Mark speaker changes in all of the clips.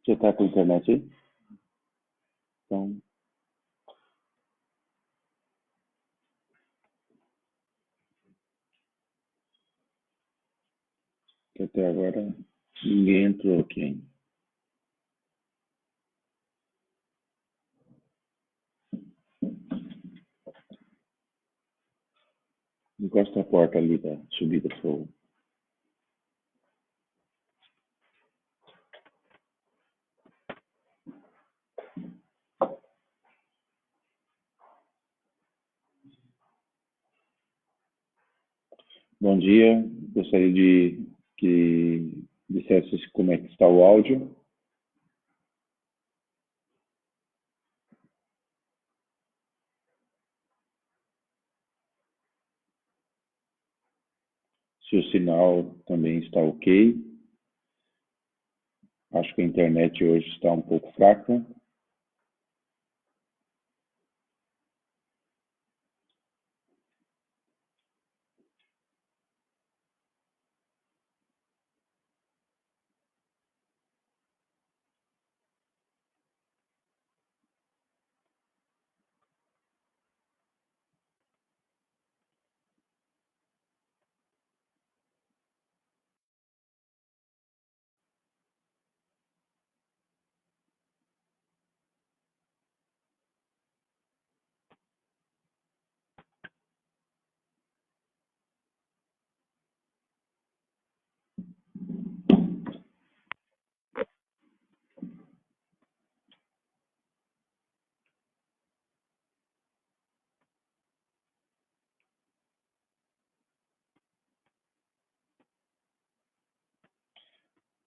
Speaker 1: Você está com a internet aí? Então, que até agora ninguém entrou aqui ainda. Encosta a porta ali da subida, por favor. Bom dia. Gostaria de que dissesse como é que está o áudio. Se o sinal também está ok. Acho que a internet hoje está um pouco fraca.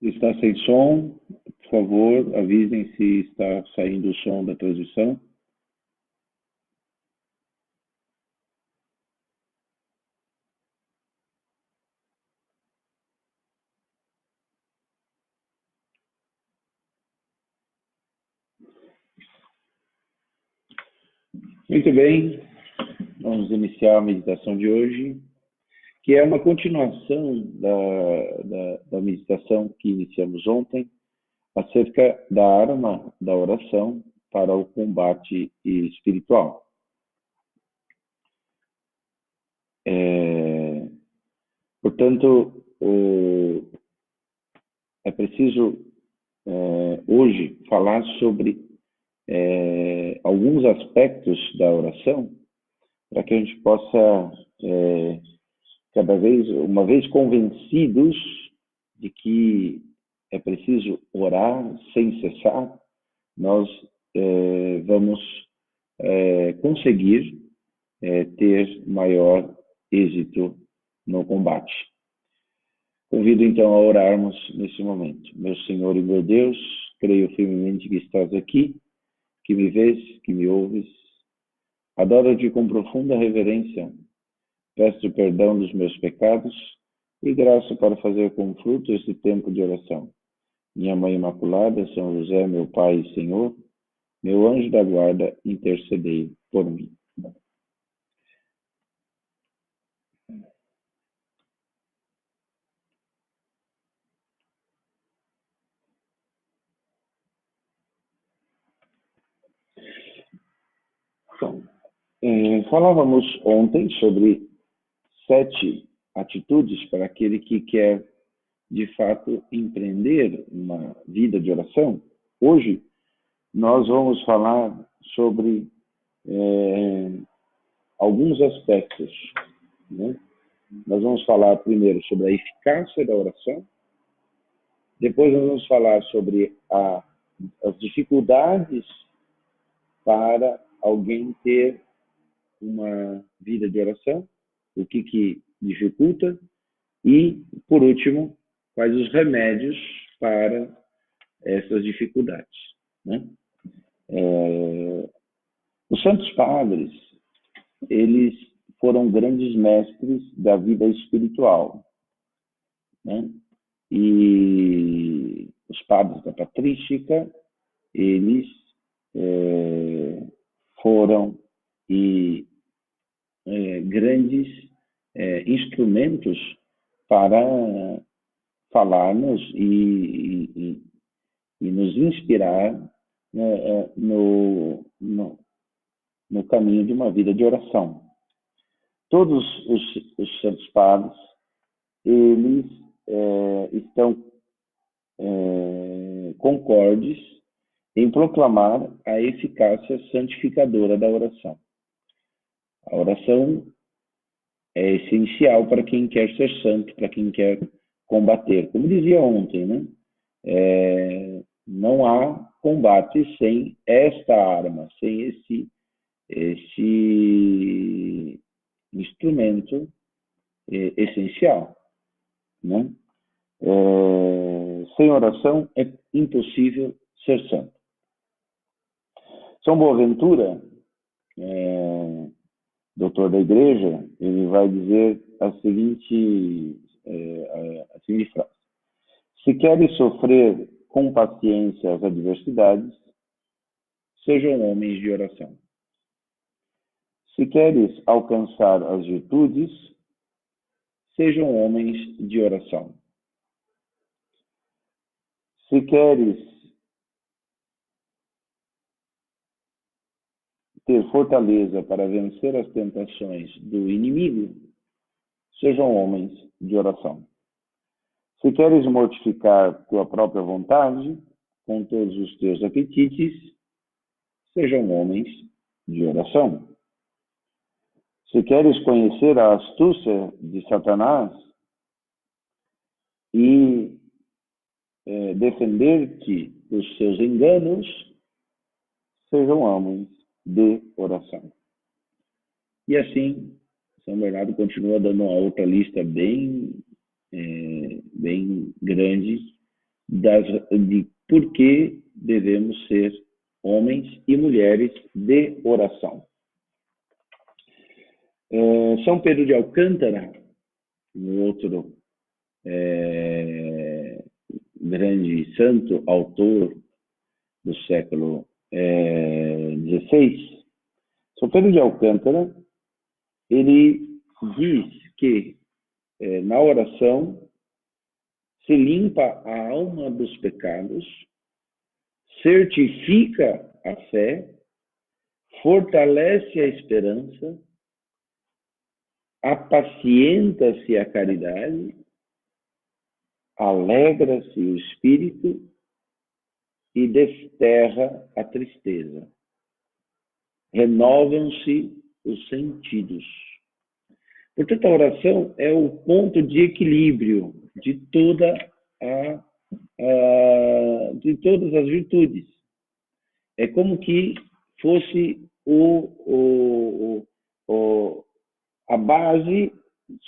Speaker 1: Está sem som? Por favor, avisem se está saindo o som da transmissão. Muito bem, vamos iniciar a meditação de hoje, que é uma continuação da meditação que iniciamos ontem, acerca da arma da oração para o combate espiritual. Portanto, é preciso hoje falar sobre alguns aspectos da oração para que a gente possa, uma vez convencidos de que é preciso orar sem cessar, nós vamos conseguir ter maior êxito no combate. Convido então a orarmos nesse momento. Meu Senhor e meu Deus, creio firmemente que estás aqui, que me vês, que me ouves. Adoro-te com profunda reverência. Peço perdão dos meus pecados e graça para fazer com fruto esse tempo de oração. Minha Mãe Imaculada, São José, meu Pai e Senhor, meu anjo da guarda, intercedei por mim. Então, falávamos ontem sobre 7 atitudes para aquele que quer, de fato, empreender uma vida de oração. Hoje, nós vamos falar sobre alguns aspectos, né? Nós vamos falar primeiro sobre a eficácia da oração, depois nós vamos falar sobre as dificuldades para alguém ter uma vida de oração, o que dificulta, e, por último, quais os remédios para essas dificuldades, né? Os santos padres, eles foram grandes mestres da vida espiritual, né? E os padres da patrística, eles foram grandes instrumentos para falarmos e e nos inspirar no caminho de uma vida de oração. Todos os santos padres, eles estão concordes em proclamar a eficácia santificadora da oração. A oração é essencial para quem quer ser santo, para quem quer combater. Como dizia ontem, né? Não há combate sem esta arma, sem esse instrumento essencial, né? Sem oração é impossível ser santo. São Boaventura, doutor da Igreja, ele vai dizer a seguinte frase: se queres sofrer com paciência as adversidades, sejam homens de oração. Se queres alcançar as virtudes, sejam homens de oração. Se queres ter fortaleza para vencer as tentações do inimigo, sejam homens de oração. Se queres mortificar tua própria vontade com todos os teus apetites, sejam homens de oração. Se queres conhecer a astúcia de Satanás e defender-te dos seus enganos, sejam homens de oração. E assim, São Bernardo continua dando uma outra lista bem grande de por que devemos ser homens e mulheres de oração. São Pedro de Alcântara, um outro grande santo, autor do século XVI, São Pedro de Alcântara, ele diz que na oração se limpa a alma dos pecados, certifica a fé, fortalece a esperança, apacienta-se a caridade, alegra-se o espírito e desterra a tristeza. Renovam-se os sentidos. Portanto, a oração é o ponto de equilíbrio de todas as virtudes. É como que fosse a base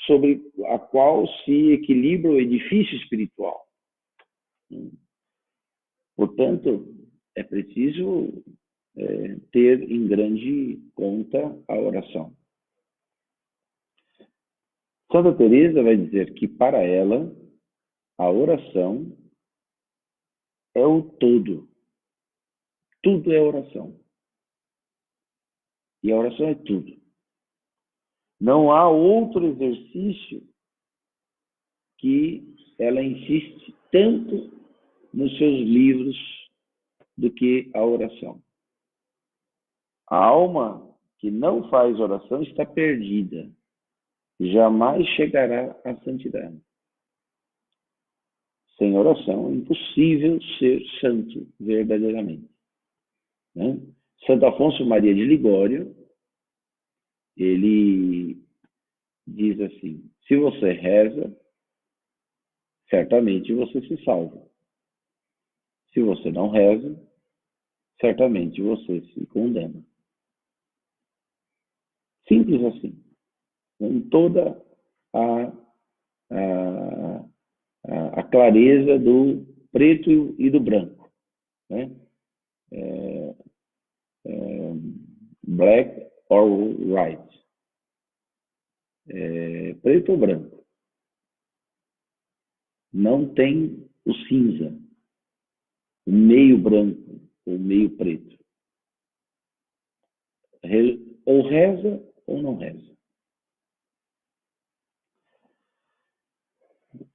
Speaker 1: sobre a qual se equilibra o edifício espiritual. Portanto, é preciso ter em grande conta a oração. Santa Teresa vai dizer que para ela a oração é o todo. Tudo é oração. E a oração é tudo. Não há outro exercício que ela insiste tanto nos seus livros do que a oração. A alma que não faz oração está perdida. Jamais chegará à santidade. Sem oração é impossível ser santo verdadeiramente. Né? Santo Afonso Maria de Ligório, ele diz assim: se você reza, certamente você se salva. Se você não reza, certamente você se condena. Simples assim. Com toda a clareza do preto e do branco. Né? Black or white. Preto ou branco. Não tem o cinza, o meio branco ou meio preto. Ou reza ou não reza.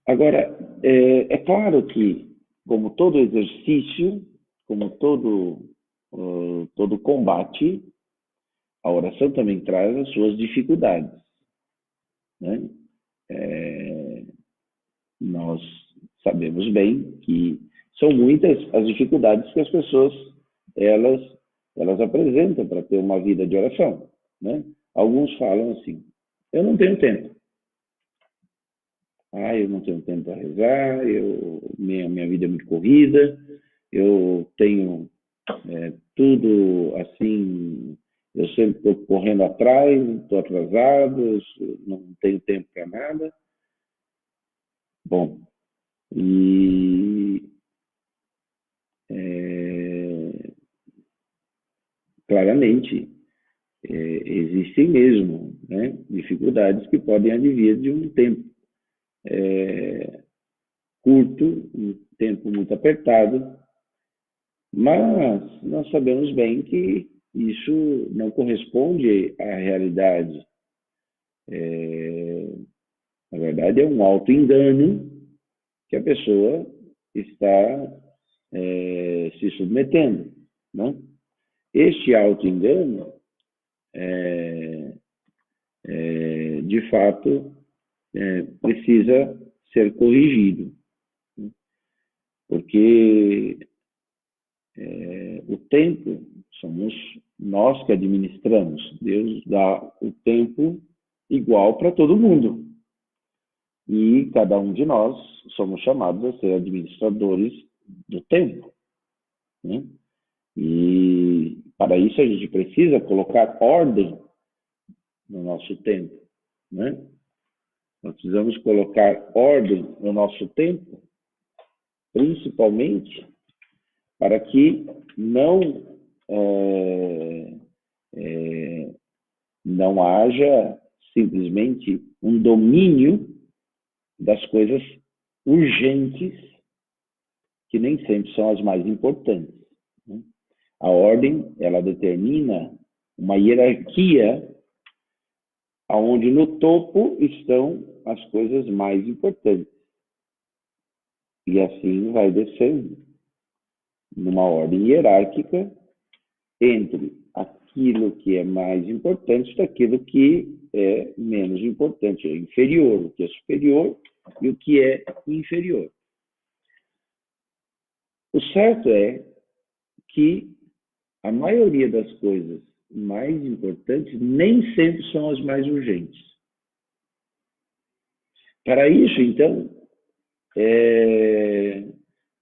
Speaker 1: Agora, é claro que como todo exercício, como todo combate, a oração também traz as suas dificuldades, né? Nós sabemos bem que são muitas as dificuldades que as pessoas elas, elas apresentam para ter uma vida de oração, né? Alguns falam assim: eu não tenho tempo. Eu não tenho tempo para rezar, minha vida é muito corrida, eu tenho tudo assim, eu sempre estou correndo atrás, estou atrasado, não tenho tempo para nada. Bom, e claramente existem mesmo, né, dificuldades que podem advir de um tempo curto, um tempo muito apertado, mas nós sabemos bem que isso não corresponde à realidade. Na verdade, é um auto-engano que a pessoa está se submetendo, né? Este auto-engano, de fato, precisa ser corrigido, né? Porque o tempo somos nós que administramos. Deus dá o tempo igual para todo mundo. E cada um de nós somos chamados a ser administradores do tempo, né? E para isso a gente precisa colocar ordem no nosso tempo, né? Nós precisamos colocar ordem no nosso tempo, principalmente para que é, é, não haja simplesmente um domínio das coisas urgentes, que nem sempre são as mais importantes, né? A ordem, ela determina uma hierarquia onde no topo estão as coisas mais importantes. E assim vai descendo, numa ordem hierárquica, entre aquilo que é mais importante daquilo que é menos importante, é inferior, o que é superior e o que é inferior. O certo é que a maioria das coisas mais importantes nem sempre são as mais urgentes. Para isso, então,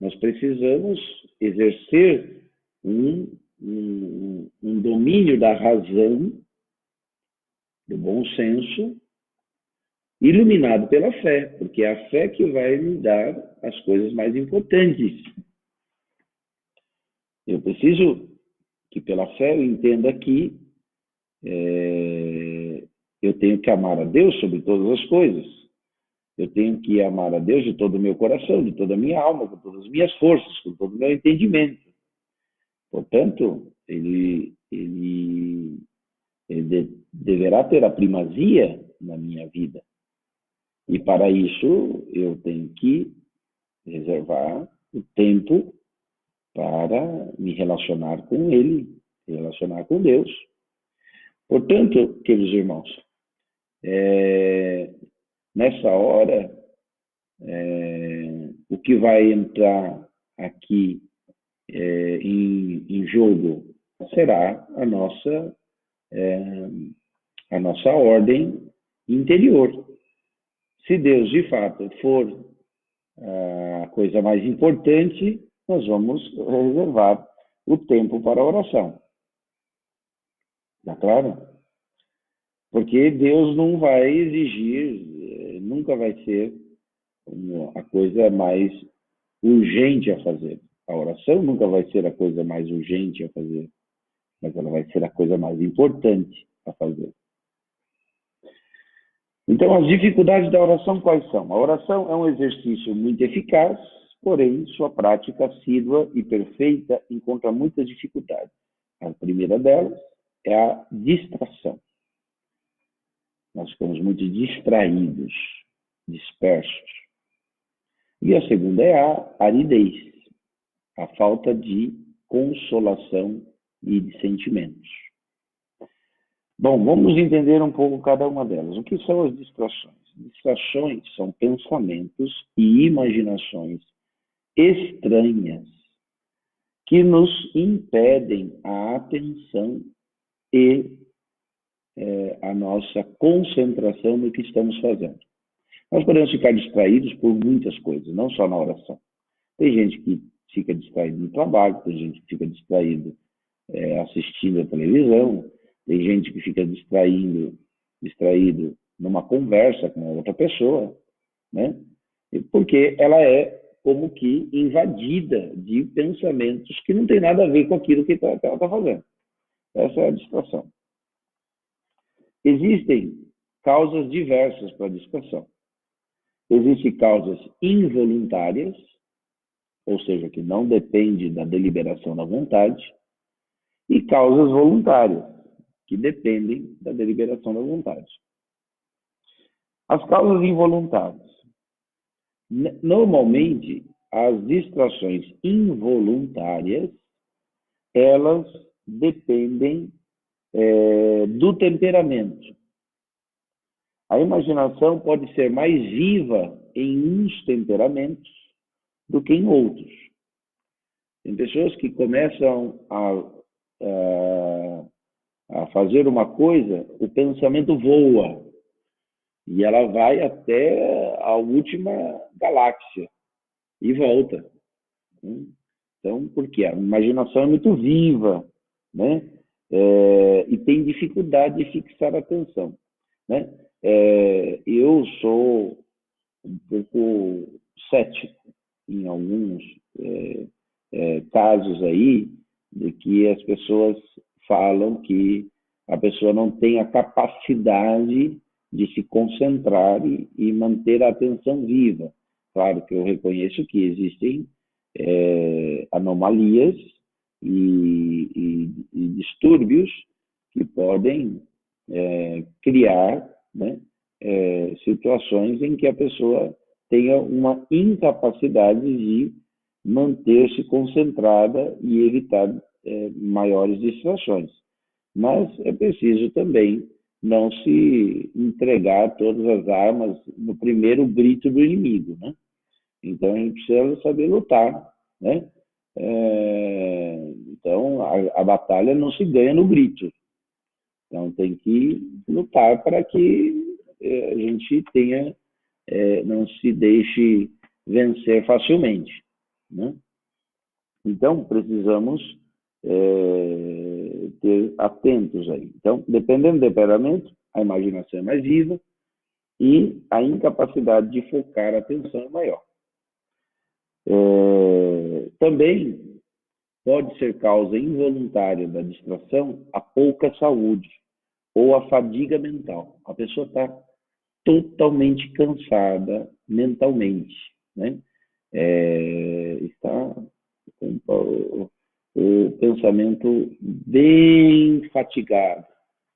Speaker 1: nós precisamos exercer um domínio da razão, do bom senso, iluminado pela fé, porque é a fé que vai me dar as coisas mais importantes. Eu preciso que pela fé eu entenda que eu tenho que amar a Deus sobre todas as coisas. Eu tenho que amar a Deus de todo o meu coração, de toda a minha alma, com todas as minhas forças, com todo o meu entendimento. Portanto, ele deverá ter a primazia na minha vida. E para isso eu tenho que reservar o tempo para me relacionar com Ele, relacionar com Deus. Portanto, queridos irmãos, nessa hora, o que vai entrar aqui em jogo será a nossa ordem interior. Se Deus, de fato, for a coisa mais importante, nós vamos reservar o tempo para a oração. Está claro? Porque Deus não vai exigir, nunca vai ser a coisa mais urgente a fazer. A oração nunca vai ser a coisa mais urgente a fazer, mas ela vai ser a coisa mais importante a fazer. Então, as dificuldades da oração quais são? A oração é um exercício muito eficaz, porém, sua prática assídua e perfeita encontra muitas dificuldades. A primeira delas é a distração. Nós ficamos muito distraídos, dispersos. E a segunda é a aridez. a falta de consolação e de sentimentos. Bom, vamos entender um pouco cada uma delas. O que são as distrações? Distrações são pensamentos e imaginações estranhas que nos impedem a atenção e a nossa concentração no que estamos fazendo. Nós podemos ficar distraídos por muitas coisas, não só na oração. Tem gente que fica distraído no trabalho, tem gente que fica distraído assistindo a televisão, tem gente que fica distraído numa conversa com outra pessoa, né? Porque ela é como que invadida de pensamentos que não tem nada a ver com aquilo que ela está fazendo. Essa é a distração. Existem causas diversas para a distração. Existem causas involuntárias, ou seja, que não depende da deliberação da vontade, e causas voluntárias, que dependem da deliberação da vontade. As causas involuntárias. Normalmente, as distrações involuntárias, elas dependem do temperamento. A imaginação pode ser mais viva em uns temperamentos do que em outros. Tem pessoas que começam a fazer uma coisa, o pensamento voa e ela vai até a última galáxia e volta. Então, por quê? A imaginação é muito viva, né? E tem dificuldade de fixar a atenção, né? Eu sou um pouco cético em alguns casos aí de que as pessoas falam que a pessoa não tem a capacidade de se concentrar e manter a atenção viva. Claro que eu reconheço que existem anomalias e distúrbios que podem criar, né, situações em que a pessoa tenha uma incapacidade de manter-se concentrada e evitar maiores distrações. Mas é preciso também não se entregar todas as armas no primeiro grito do inimigo, né? Então a gente precisa saber lutar, né? Então a batalha não se ganha no grito. Então tem que lutar para que a gente tenha, não se deixe vencer facilmente, né? Então precisamos ter atentos aí. Então, dependendo do temperamento, a imaginação é mais viva e a incapacidade de focar a atenção é maior. Também pode ser causa involuntária da distração a pouca saúde ou a fadiga mental. A pessoa está totalmente cansada mentalmente, né? Está com o pensamento bem fatigado.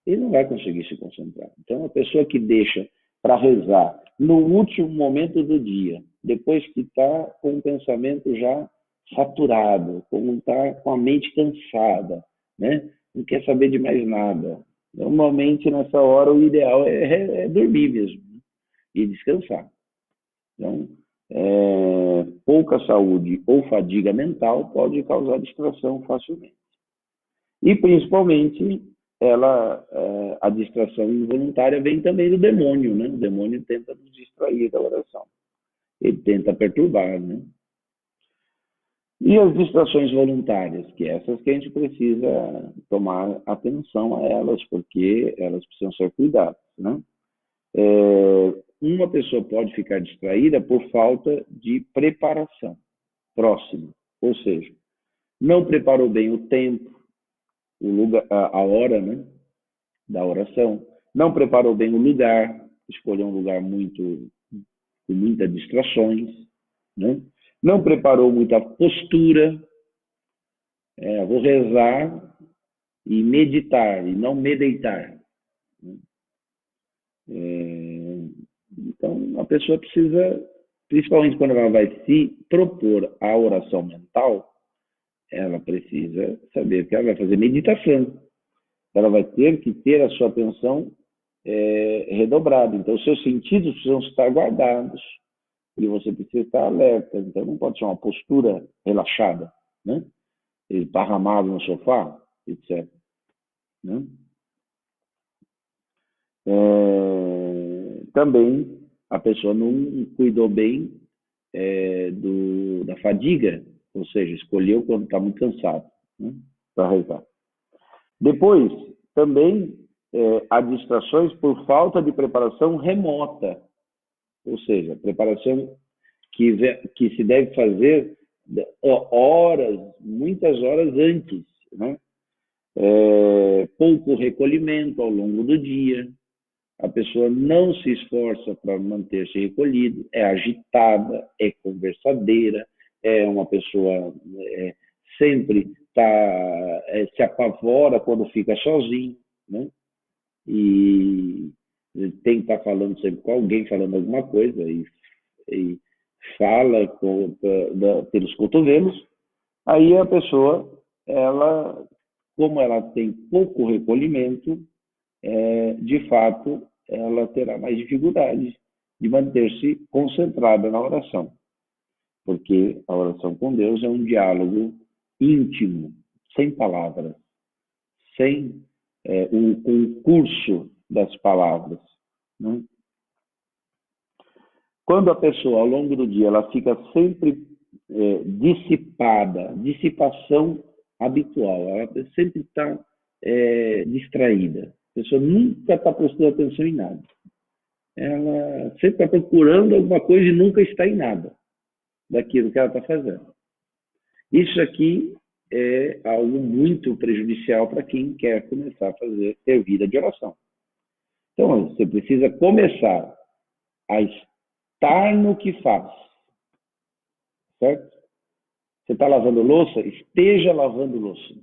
Speaker 1: Ele não vai conseguir se concentrar. Então, a pessoa que deixa para rezar no último momento do dia, depois que está com o pensamento já saturado, como está com a mente cansada, né? Não quer saber de mais nada. Normalmente, nessa hora, o ideal é dormir mesmo, né? E descansar. Então, pouca saúde ou fadiga mental pode causar distração facilmente. E, principalmente, a distração involuntária vem também do demônio, né? O demônio tenta nos distrair da oração. Ele tenta perturbar, né? E as distrações voluntárias, que essas que a gente precisa tomar atenção a elas, porque elas precisam ser cuidadas, né? Uma pessoa pode ficar distraída por falta de preparação próxima, ou seja, não preparou bem o tempo, o lugar, a hora, né, da oração, não preparou bem o lugar, escolheu um lugar com muitas distrações, né? Não preparou muita postura, vou rezar e meditar, e não me deitar. Então, a pessoa precisa, principalmente quando ela vai se propor a oração mental, ela precisa saber que ela vai fazer meditação. Ela vai ter que ter a sua atenção redobrada. Então, os seus sentidos precisam estar guardados e você precisa estar alerta. Então, não pode ser uma postura relaxada, né? Esparramado no sofá, etc. Né? Também a pessoa não cuidou bem da fadiga, ou seja, escolheu quando está muito cansado, né, para rezar. Depois, também há distrações por falta de preparação remota, ou seja, preparação que se deve fazer horas, muitas horas antes, né? Pouco recolhimento ao longo do dia, a pessoa não se esforça para manter-se recolhido, é agitada, é conversadeira, é uma pessoa sempre se apavora quando fica sozinho, né? E tem que estar falando sempre com alguém, falando alguma coisa, e fala pelos cotovelos. Aí a pessoa, como ela tem pouco recolhimento, de fato, ela terá mais dificuldade de manter-se concentrada na oração, porque a oração com Deus é um diálogo íntimo, sem palavras, sem um concurso das palavras, né? Quando a pessoa, ao longo do dia, ela fica sempre dissipada, dissipação habitual, ela sempre está distraída. A pessoa nunca está prestando atenção em nada. Ela sempre está procurando alguma coisa e nunca está em nada daquilo que ela está fazendo. Isso aqui é algo muito prejudicial para quem quer começar a ter vida de oração. Então, você precisa começar a estar no que faz, certo? Você está lavando louça? Esteja lavando louça.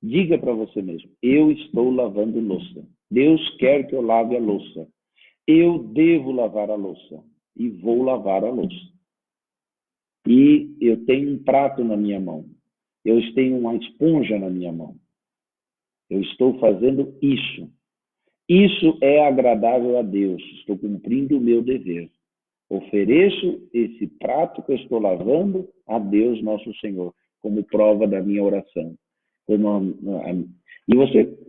Speaker 1: Diga para você mesmo, eu estou lavando louça. Deus quer que eu lave a louça. Eu devo lavar a louça e vou lavar a louça. E eu tenho um prato na minha mão. Eu tenho uma esponja na minha mão. Eu estou fazendo isso. Isso é agradável a Deus. Estou cumprindo o meu dever. Ofereço esse prato que eu estou lavando a Deus, nosso Senhor, como prova da minha oração. E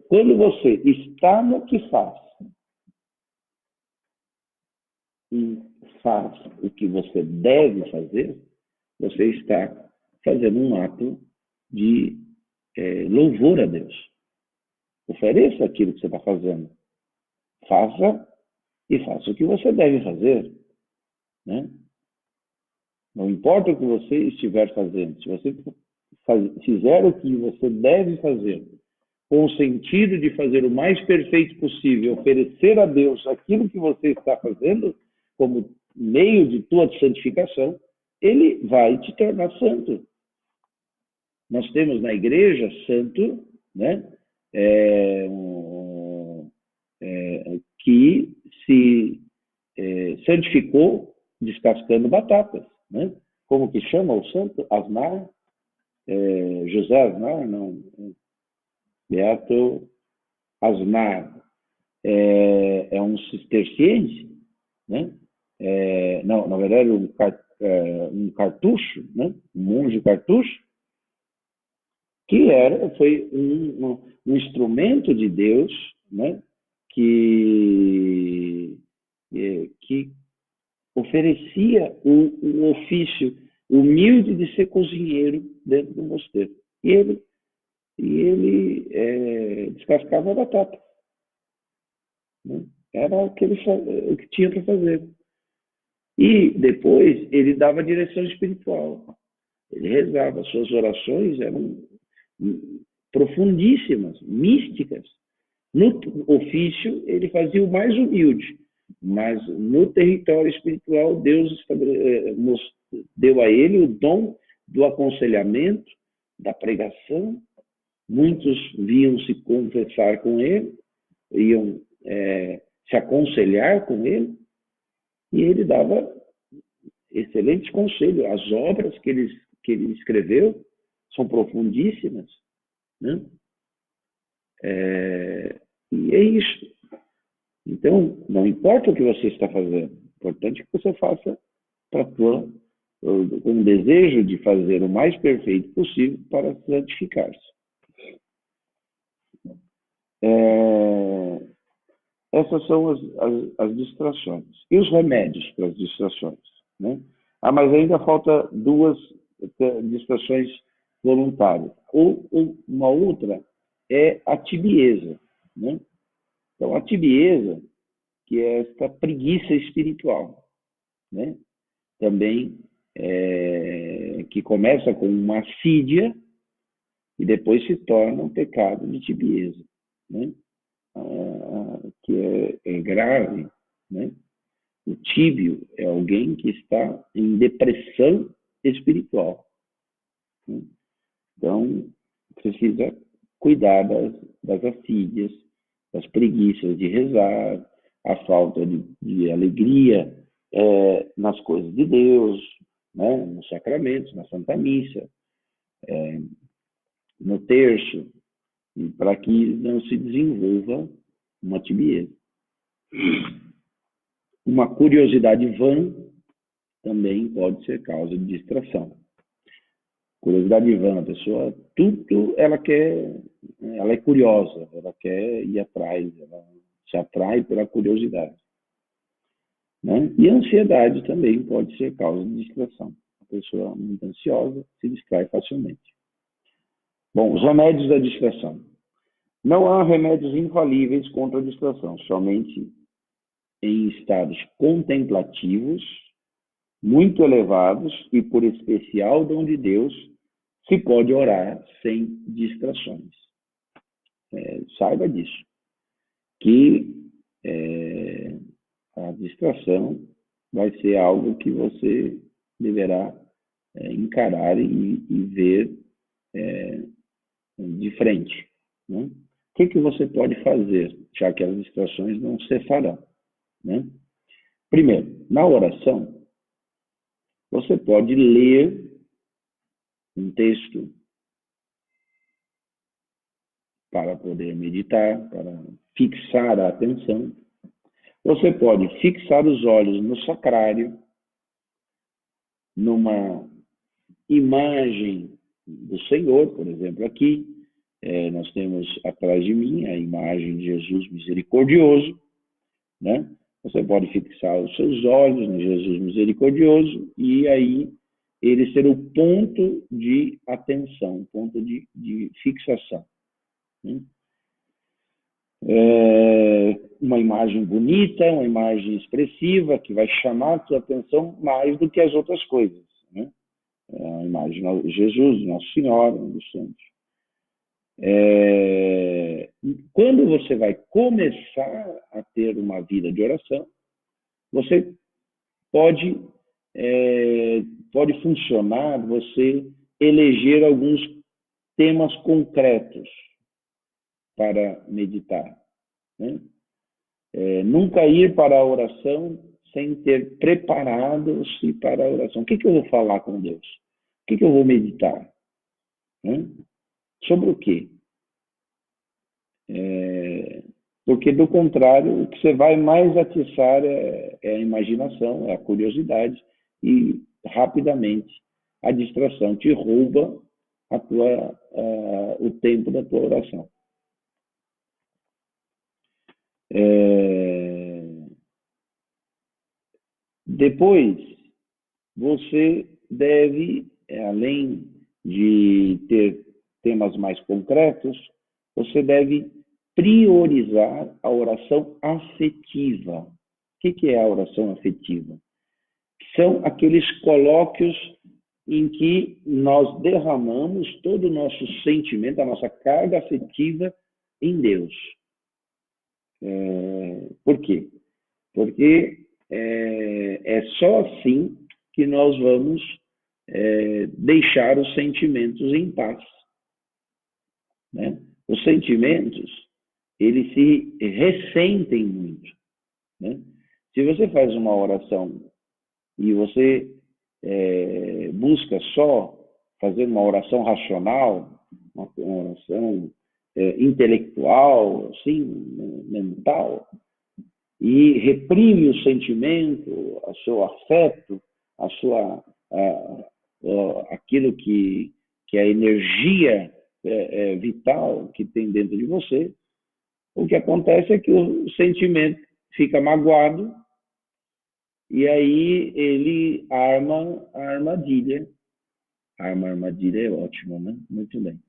Speaker 1: quando você está no que faz, e faz o que você deve fazer, você está fazendo um ato de louvor a Deus. Ofereça aquilo que você está fazendo. Faça o que você deve fazer, né? Não importa o que você estiver fazendo. Se você fizer o que você deve fazer, com o sentido de fazer o mais perfeito possível, oferecer a Deus aquilo que você está fazendo como meio de tua santificação, ele vai te tornar santo. Nós temos na igreja santo, né? Que se santificou descascando batatas, né? Como que chama o santo? Asnar? José Asnar? Não. Beato Asnar. É um cisterciense, né? Não, na verdade, um cartucho, né? Um monge cartucho, que foi um instrumento de Deus, né? Que oferecia um ofício humilde de ser cozinheiro dentro do mosteiro. E ele descascava a batata, né? Era o que tinha para fazer. E depois ele dava direção espiritual. Ele rezava. Suas orações eram profundíssimas, místicas. No ofício, ele fazia o mais humilde, mas no território espiritual, Deus deu a ele o dom do aconselhamento, da pregação. Muitos vinham se confessar com ele, iam se aconselhar com ele, e ele dava excelentes conselhos. As obras que ele escreveu são profundíssimas, né? E é isso. Então, não importa o que você está fazendo, o importante é que você faça com um desejo de fazer o mais perfeito possível para santificar-se. Essas são as distrações. E os remédios para as distrações, né? Mas ainda falta duas distrações voluntárias. Ou uma outra é a tibieza, né? Então, a tibieza, que é esta preguiça espiritual, né? Também que começa com uma assídia e depois se torna um pecado de tibieza, né? Que é grave, né? O tíbio é alguém que está em depressão espiritual, né? Então, precisa cuidar das assídias, das preguiças de rezar, a falta de alegria nas coisas de Deus, né? Nos sacramentos, na Santa Missa, no terço, para que não se desenvolva uma tibieza. Uma curiosidade vã também pode ser causa de distração. Curiosidade vã, a pessoa, tudo ela quer, ela é curiosa, ela quer ir atrás, ela se atrai pela curiosidade, né? E a ansiedade também pode ser causa de distração. A pessoa muito ansiosa se distrai facilmente. Bom, os remédios da distração. Não há remédios infalíveis contra a distração, somente em estados contemplativos, muito elevados e por especial dom de Deus, se pode orar sem distrações. Saiba disso, que a distração vai ser algo que você deverá encarar e ver de frente, né? O que você pode fazer, já que as distrações não cessarão, né? Primeiro, na oração, você pode ler um texto para poder meditar, para fixar a atenção. Você pode fixar os olhos no sacrário, numa imagem do Senhor, por exemplo, aqui, nós temos atrás de mim a imagem de Jesus misericordioso, né? Você pode fixar os seus olhos no Jesus misericordioso e aí ele ser o ponto de atenção, ponto de fixação, né? Uma imagem bonita, uma imagem expressiva que vai chamar a sua atenção mais do que as outras coisas, né? A imagem de Jesus, Nossa Senhora, dos santos. Quando você vai começar a ter uma vida de oração, você pode funcionar você eleger alguns temas concretos para meditar, né? Nunca ir para a oração sem ter preparado-se para a oração. O que eu vou falar com Deus? O que eu vou meditar? Né? Sobre o quê? Porque, do contrário, o que você vai mais atiçar é a imaginação, é a curiosidade, e rapidamente a distração te rouba o tempo da tua oração. Depois, você deve, além de ter temas mais concretos, você deve priorizar a oração afetiva. O que é a oração afetiva? São aqueles colóquios em que nós derramamos todo o nosso sentimento, a nossa carga afetiva em Deus. Por quê? Porque é só assim que nós vamos deixar os sentimentos em paz, né? Os sentimentos, eles se ressentem muito, né? Se você faz uma oração e você busca só fazer uma oração racional, uma oração intelectual, assim, mental, e reprime o sentimento, o seu afeto, aquilo que é a energia vital que tem dentro de você, o que acontece é que o sentimento fica magoado e aí ele arma a armadilha. Arma a armadilha é ótimo, né? Muito bem.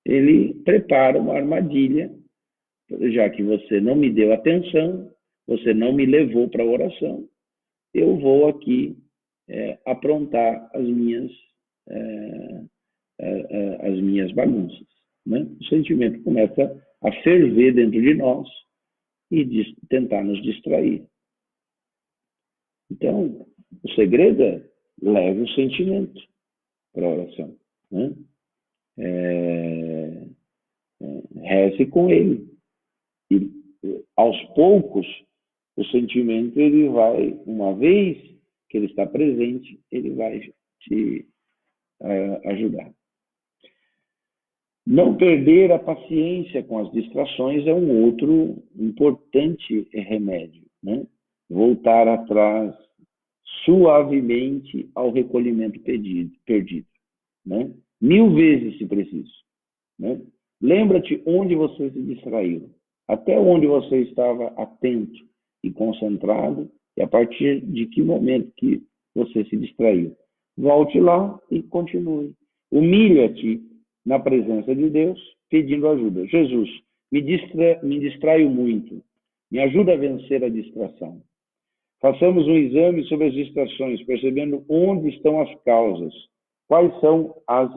Speaker 1: Ele prepara uma armadilha, já que você não me deu atenção, você não me levou para a oração, eu vou aqui aprontar as minhas bagunças. Né? O sentimento começa a ferver dentro de nós e tentar nos distrair. Então, o segredo é leve o sentimento para a oração. Né? Reze com ele. E, aos poucos, o sentimento, ele vai, uma vez que ele está presente, ele vai te ajudar. Não perder a paciência com as distrações é um outro importante remédio. Né? Voltar atrás suavemente ao recolhimento perdido. Né? 1000 vezes, se preciso. Né? Lembra-te onde você se distraiu, até onde você estava atento e concentrado, e a partir de que momento que você se distraiu. Volte lá e continue. Humilha-te na presença de Deus, pedindo ajuda. Jesus, me distraio muito. Me ajuda a vencer a distração. Façamos um exame sobre as distrações, percebendo onde estão as causas, quais são as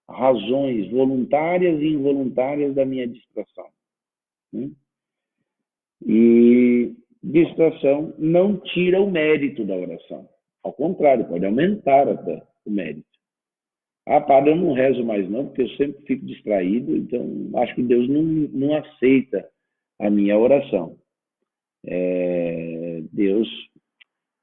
Speaker 1: razões voluntárias e involuntárias da minha distração. E distração não tira o mérito da oração. Ao contrário, pode aumentar até o mérito. Padre, eu não rezo mais não, porque eu sempre fico distraído, então acho que Deus não aceita a minha oração. Deus,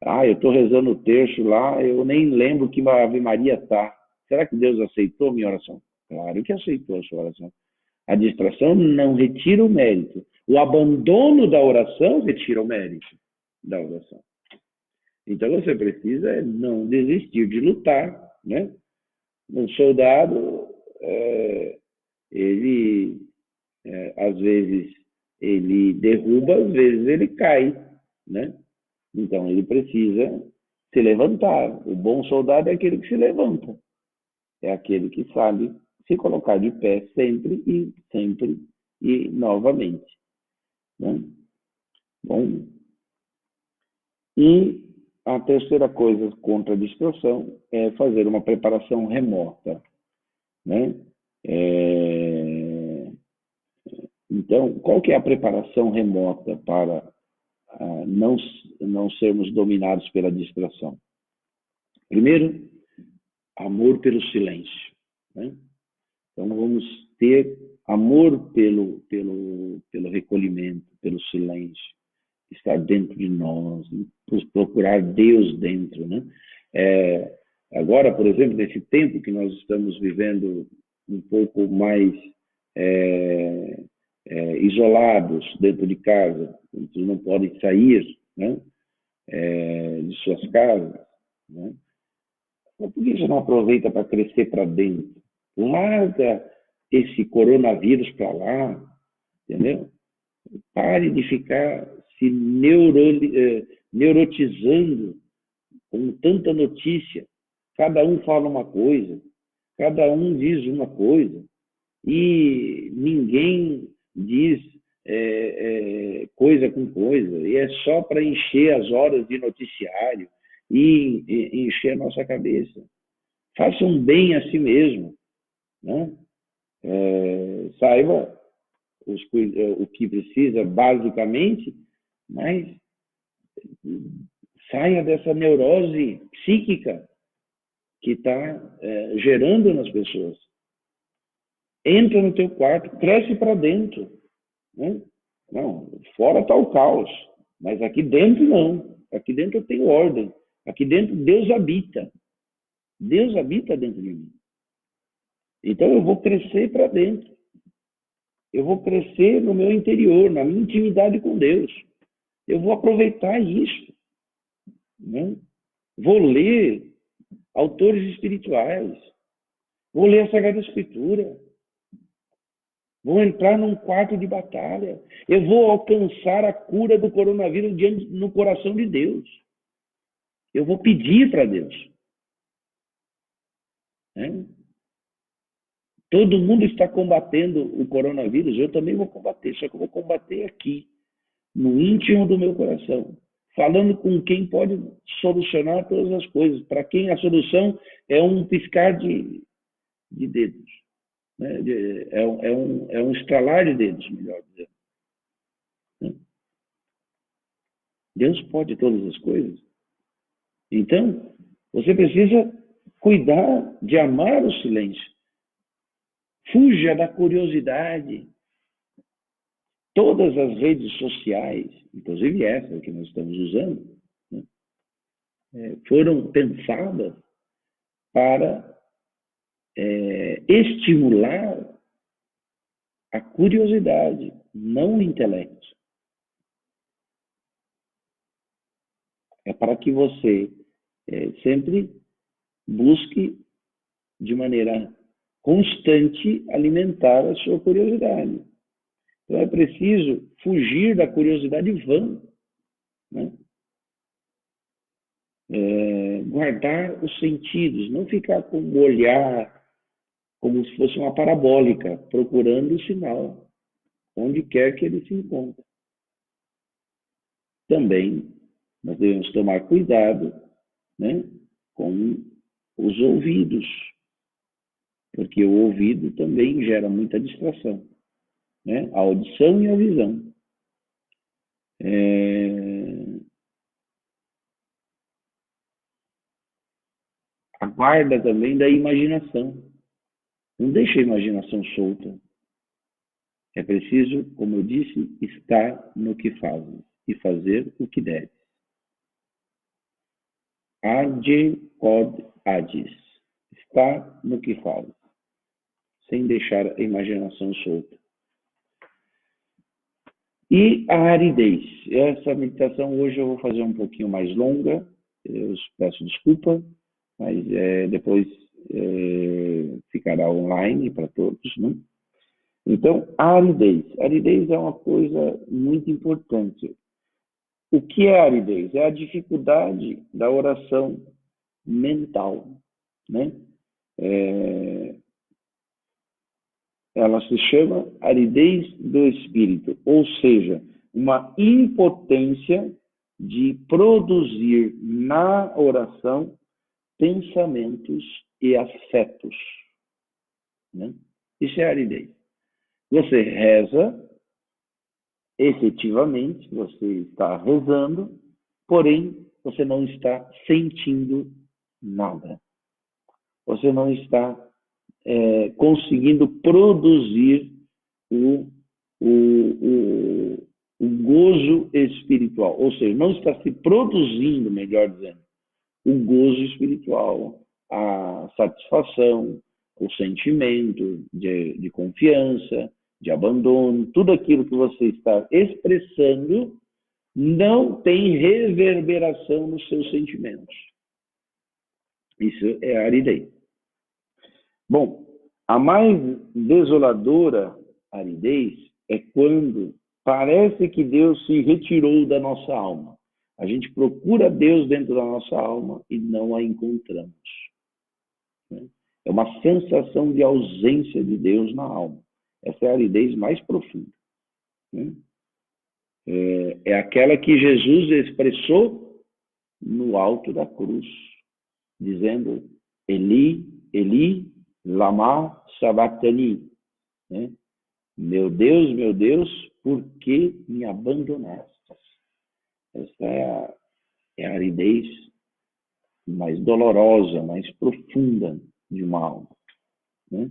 Speaker 1: eu estou rezando o terço lá, eu nem lembro que Ave Maria está. Será que Deus aceitou a minha oração? Claro que aceitou a sua oração. A distração não retira o mérito. O abandono da oração retira o mérito da oração. Então você precisa não desistir de lutar, né? Um soldado, ele, às vezes, ele derruba, às vezes ele cai, né? Então ele precisa se levantar. O bom soldado é aquele que se levanta. É aquele que sabe se colocar de pé sempre e novamente. Né? Bom, e a terceira coisa contra a distração é fazer uma preparação remota. Né? Então, qual que é a preparação remota para não sermos dominados pela distração? Primeiro, amor pelo silêncio. Né? Então, vamos ter amor pelo recolhimento, pelo silêncio, estar dentro de nós, procurar Deus dentro. Né? Agora, por exemplo, nesse tempo que nós estamos vivendo um pouco mais isolados dentro de casa, eles não podem sair, né? De suas casas. Né? Mas por que você não aproveita para crescer para dentro? Larga esse coronavírus para lá, entendeu? Pare de ficar se neurotizando com tanta notícia. Cada um fala uma coisa, cada um diz uma coisa, e ninguém diz coisa com coisa, e é só para encher as horas de noticiário e encher a nossa cabeça. Faça um bem a si mesmo. Né? Saiba o que precisa basicamente, mas saia dessa neurose psíquica que está gerando nas pessoas. Entra no teu quarto, cresce para dentro. Né? Não, fora está o caos, mas aqui dentro não. Aqui dentro eu tenho ordem. Aqui dentro Deus habita. Deus habita dentro de mim. Então eu vou crescer para dentro. Eu vou crescer no meu interior, na minha intimidade com Deus. Eu vou aproveitar isso, né? Vou ler autores espirituais, vou ler a Sagrada Escritura, vou entrar num quarto de batalha, eu vou alcançar a cura do coronavírus no coração de Deus. Eu vou pedir para Deus, né? Todo mundo está combatendo o coronavírus, eu também vou combater, só que eu vou combater aqui, no íntimo do meu coração, falando com quem pode solucionar todas as coisas, para quem a solução é um piscar de dedos, né? É um estralar de dedos, melhor dizendo, né? Deus pode todas as coisas. Então, você precisa cuidar de amar o silêncio. Fuja da curiosidade. Todas as redes sociais, inclusive essa que nós estamos usando, né, foram pensadas para estimular a curiosidade, não o intelecto. É para que você sempre busque de maneira constante alimentar a sua curiosidade. Então é preciso fugir da curiosidade vã, né? Guardar os sentidos, não ficar com o olhar como se fosse uma parabólica, procurando o sinal, onde quer que ele se encontre. Também nós devemos tomar cuidado, né, com os ouvidos, porque o ouvido também gera muita distração, né? A audição e a visão. A guarda também da imaginação. Não deixe a imaginação solta. É preciso, como eu disse, estar no que fazes e fazer o que deves. Age quod agis. Estar no que fazes, sem deixar a imaginação solta. E a aridez. Essa meditação hoje eu vou fazer um pouquinho mais longa. Eu peço desculpa, mas depois ficará online para todos, né? Então, a aridez. A aridez é uma coisa muito importante. O que é a aridez? É a dificuldade da oração mental, né? Ela se chama aridez do espírito, ou seja, uma impotência de produzir na oração pensamentos e afetos, né? Isso é aridez. Você reza, efetivamente, você está rezando, porém, você não está sentindo nada. Você não está conseguindo produzir o gozo espiritual. Ou seja, não está se produzindo, melhor dizendo, o gozo espiritual, a satisfação, o sentimento de confiança, de abandono, tudo aquilo que você está expressando não tem reverberação nos seus sentimentos. Isso é a aridez. Bom, a mais desoladora aridez é quando parece que Deus se retirou da nossa alma. A gente procura Deus dentro da nossa alma e não a encontramos. É uma sensação de ausência de Deus na alma. Essa é a aridez mais profunda. É aquela que Jesus expressou no alto da cruz, dizendo: Eli, Eli, lama sabachthani, né? Meu Deus, por que me abandonaste? Essa é a aridez mais dolorosa, mais profunda de uma alma, né?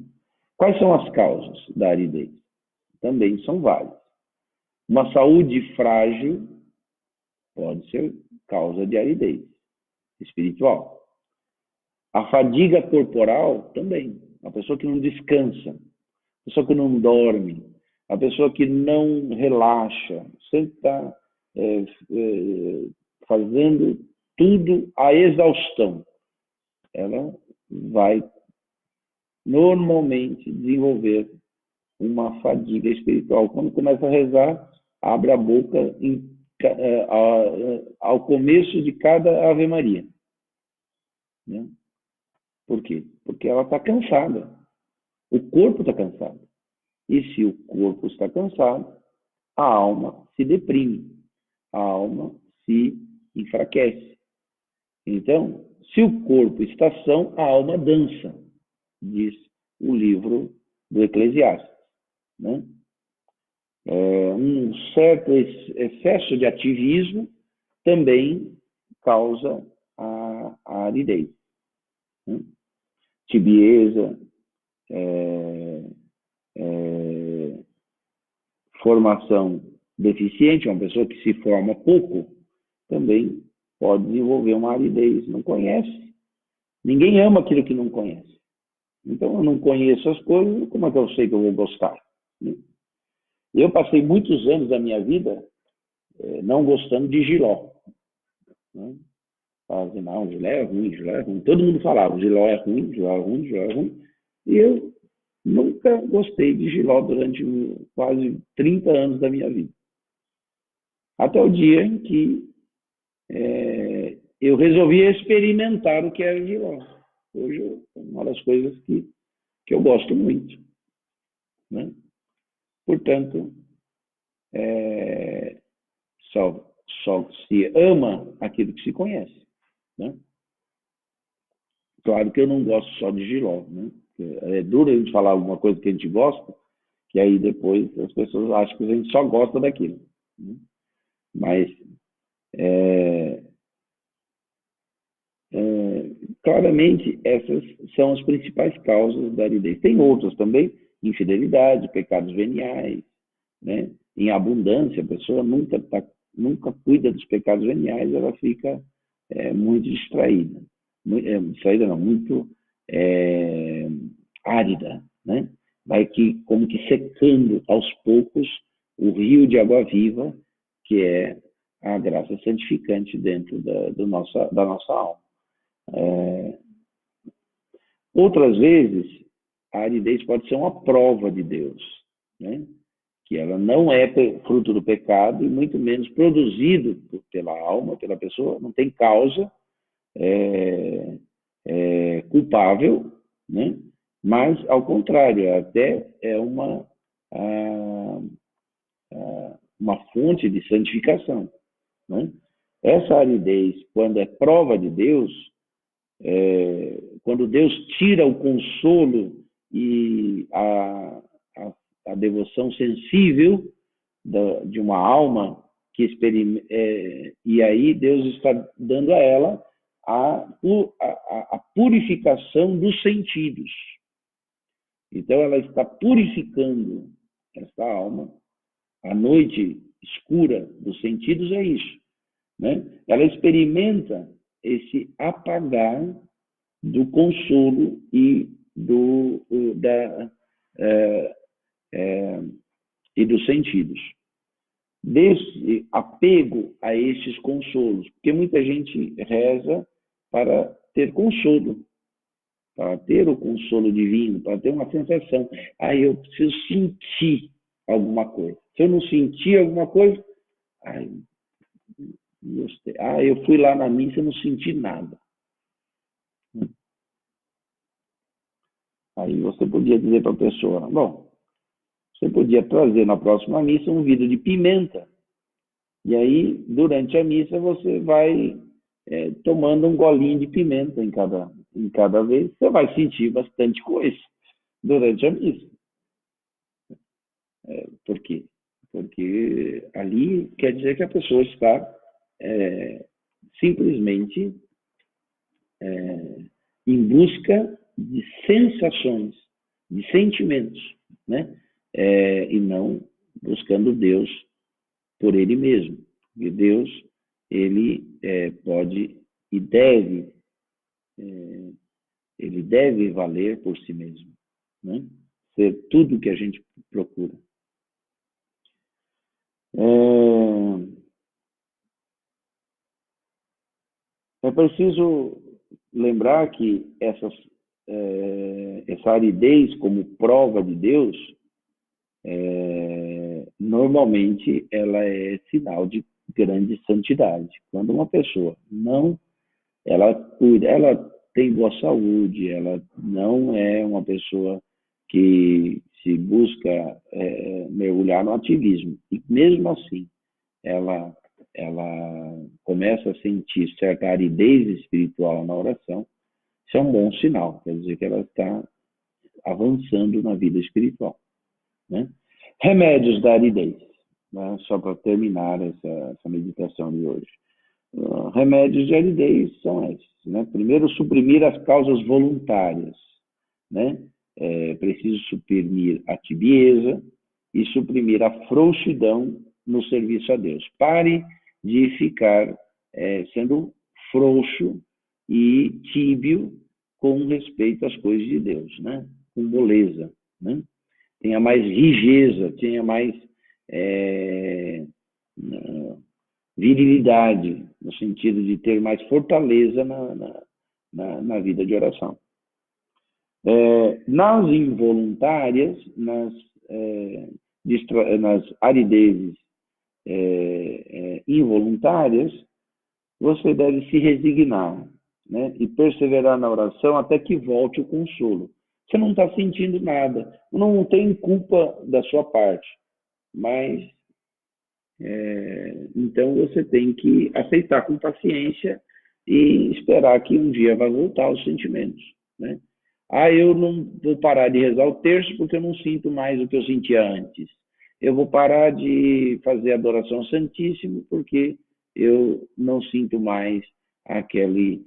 Speaker 1: Quais são as causas da aridez? Também são várias. Uma saúde frágil pode ser causa de aridez espiritual. A fadiga corporal também. a pessoa que não descansa, a pessoa que não dorme, a pessoa que não relaxa, sempre está fazendo tudo à exaustão, ela vai normalmente desenvolver uma fadiga espiritual. Quando começa a rezar, abre a boca ao começo de cada Ave Maria. Né? Por quê? Porque ela está cansada. O corpo está cansado. E se o corpo está cansado, a alma se deprime. A alma se enfraquece. Então, se o corpo está são, a alma dança, diz o livro do Eclesiastes. Né? Um certo excesso de ativismo também causa a aridez. Né? Tibieza, formação deficiente, uma pessoa que se forma pouco, também pode desenvolver uma aridez. Não conhece. Ninguém ama aquilo que não conhece. Então, eu não conheço as coisas, como é que eu sei que eu vou gostar? Né? Eu passei muitos anos da minha vida não gostando de jiló. Né? Falava, não, jiló é ruim, jiló é ruim. Todo mundo falava, jiló é ruim, jiló é ruim, jiló é ruim. E eu nunca gostei de jiló durante quase 30 anos da minha vida. Até o dia em que eu resolvi experimentar o que era jiló. Hoje é uma das coisas que eu gosto muito. Né? Portanto, só se ama aquilo que se conhece. Né? Claro que eu não gosto só de jiló. Né? É duro a gente falar alguma coisa que a gente gosta, que aí depois as pessoas acham que a gente só gosta daquilo. Né? Mas, claramente, essas são as principais causas da aridez. Tem outras também, infidelidade, pecados veniais, né? Em abundância, a pessoa nunca cuida dos pecados veniais, ela fica muito distraída. Distraída não, muito árida, né? Vai como que secando aos poucos o rio de água viva, que é a graça santificante dentro da nossa alma. Outras vezes, a aridez pode ser uma prova de Deus, né? Que ela não é fruto do pecado e muito menos produzido pela alma, pela pessoa, não tem causa culpável, né? Mas, ao contrário, até é uma fonte de santificação. Né? Essa aridez, quando é prova de Deus, quando Deus tira o consolo e a devoção sensível de uma alma que experimenta, e aí Deus está dando a ela a purificação dos sentidos. Então ela está purificando essa alma. A noite escura dos sentidos é isso. Né? Ela experimenta esse apagar do consolo e e dos sentidos. Desse apego a esses consolos, porque muita gente reza para ter consolo, para ter o consolo divino, para ter uma sensação. Eu preciso sentir alguma coisa. Se eu não sentir alguma coisa, eu fui lá na missa e não senti nada. Aí você podia dizer para a pessoa, bom, você podia trazer na próxima missa um vidro de pimenta. E aí, durante a missa, você vai tomando um golinho de pimenta em cada vez. Você vai sentir bastante coisa durante a missa. Por quê? Porque ali quer dizer que a pessoa está simplesmente em busca de sensações, de sentimentos, né? E não buscando Deus por Ele mesmo. Porque Deus, Ele pode e deve Ele deve valer por si mesmo, né? Ser tudo que a gente procura. É preciso lembrar que essa aridez como prova de Deus, normalmente ela é sinal de grande santidade. Quando uma pessoa ela cuida, ela tem boa saúde, ela não é uma pessoa que se busca mergulhar no ativismo. E mesmo assim, ela começa a sentir certa aridez espiritual na oração, isso é um bom sinal, quer dizer que ela está avançando na vida espiritual, né? Remédios da aridez, né? Só para terminar essa meditação de hoje. Remédios de aridez são esses, né? Primeiro, suprimir as causas voluntárias, né? Preciso suprimir a tibieza e suprimir a frouxidão no serviço a Deus. Pare de ficar sendo frouxo e tíbio com respeito às coisas de Deus, né? Com moleza, né? Tenha mais rijeza, tenha mais virilidade, no sentido de ter mais fortaleza na vida de oração. Nas involuntárias, nas aridezes involuntárias, você deve se resignar, né? E perseverar na oração até que volte o consolo. Você não está sentindo nada, não tem culpa da sua parte, mas então você tem que aceitar com paciência e esperar que um dia vai voltar os sentimentos, né? Eu não vou parar de rezar o terço porque eu não sinto mais o que eu sentia antes. Eu vou parar de fazer adoração ao Santíssimo porque eu não sinto mais aquele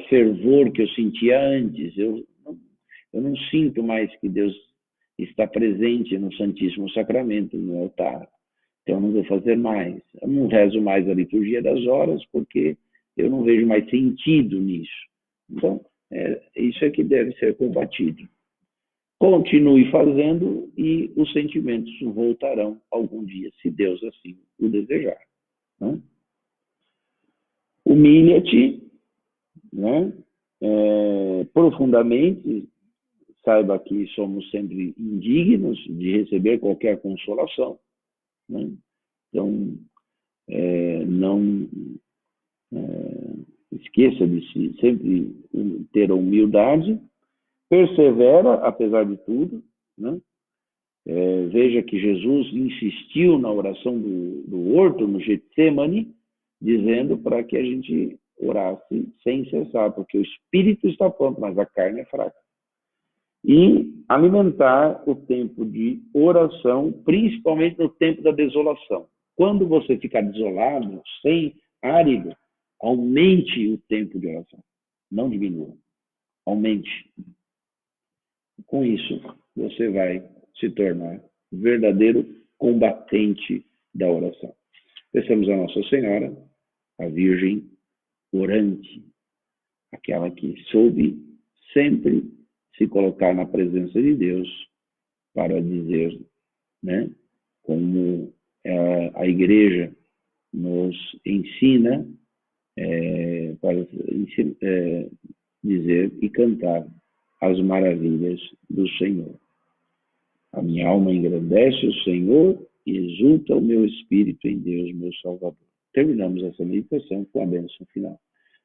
Speaker 1: fervor que eu sentia antes. Eu não sinto mais que Deus está presente no Santíssimo Sacramento, no altar. Então, eu não vou fazer mais. Eu não rezo mais a liturgia das horas porque eu não vejo mais sentido nisso. Então, isso é que deve ser combatido. Continue fazendo e os sentimentos voltarão algum dia, se Deus assim o desejar, né? Humilha-te, né? Profundamente, saiba que somos sempre indignos de receber qualquer consolação, né? Então, não esqueça de sempre ter a humildade, persevera apesar de tudo, né? Veja que Jesus insistiu na oração do horto, no Getsemane, dizendo para que a gente orasse sem cessar, porque o espírito está pronto, mas a carne é fraca. E alimentar o tempo de oração, principalmente no tempo da desolação. Quando você ficar desolado, árido, aumente o tempo de oração, não diminua, aumente. Com isso, você vai se tornar verdadeiro combatente da oração. Peçamos a Nossa Senhora, a Virgem orante, aquela que soube sempre se colocar na presença de Deus para dizer, né, como a Igreja nos ensina para dizer e cantar as maravilhas do Senhor. A minha alma engrandece o Senhor e exulta o meu espírito em Deus, meu Salvador. Terminamos essa meditação com a bênção final.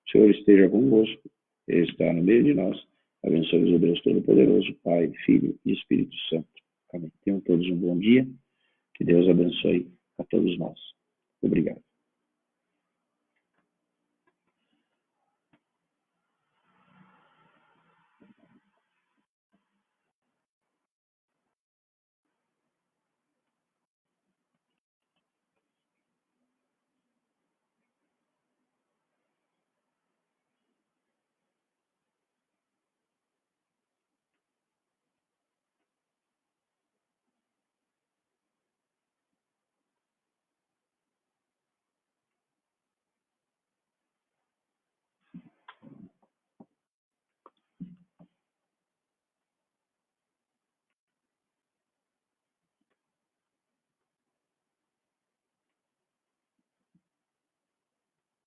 Speaker 1: O Senhor esteja convosco, Ele está no meio de nós. Abençoe-vos o Deus Todo-Poderoso, Pai, Filho e Espírito Santo. Amém. Tenham todos um bom dia. Que Deus abençoe a todos nós. Obrigado.